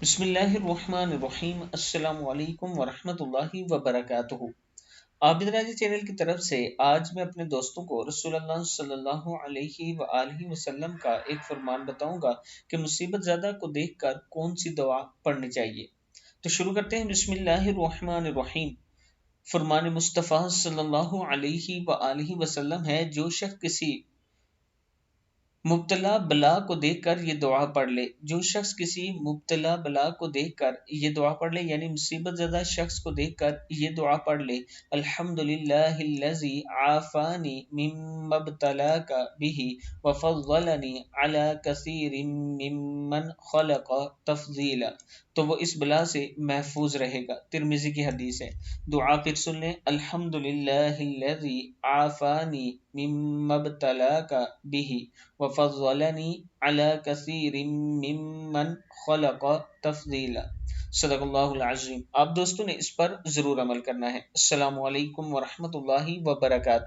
بسم اللہ الرحمن الرحیم۔ السلام علیکم ورحمۃ اللہ وبرکاتہ۔ عابدراجہ چینل کی طرف سے آج میں اپنے دوستوں کو رسول اللہ صلی اللہ علیہ وآلہ وسلم کا ایک فرمان بتاؤں گا کہ مصیبت زدہ کو دیکھ کر کون سی دعا پڑھنی چاہیے۔ تو شروع کرتے ہیں۔ بسم اللہ الرحمن الرحیم۔ فرمان مصطفیٰ صلی اللہ علیہ وآلہ وسلم ہے، جو شخص کسی مبتلا بلا کو دیکھ کر یہ دعا پڑھ لے، جو شخص کسی مبتلا بلا کو دیکھ کر یہ دعا پڑھ لے، یعنی مصیبت زدہ شخص کو دیکھ کر یہ دعا پڑھ لے، الحمدللہ الذی عافانی مما ابتلاک بہ وفضلنی علی کثیر ممن خلق تفضیلا، تو وہ اس بلا سے محفوظ رہے گا۔ ترمذی کی حدیث ہے۔ دعا پھر سن لیں۔ الحمدللہ الذی عافانی مما ابتلاک بہ وفضلنی علی کثیر ممن خلق تفضیلا۔ صدق اللہ العظیم۔ آپ دوستوں نے اس پر ضرور عمل کرنا ہے۔ السلام علیکم ورحمۃ اللہ وبرکاتہ۔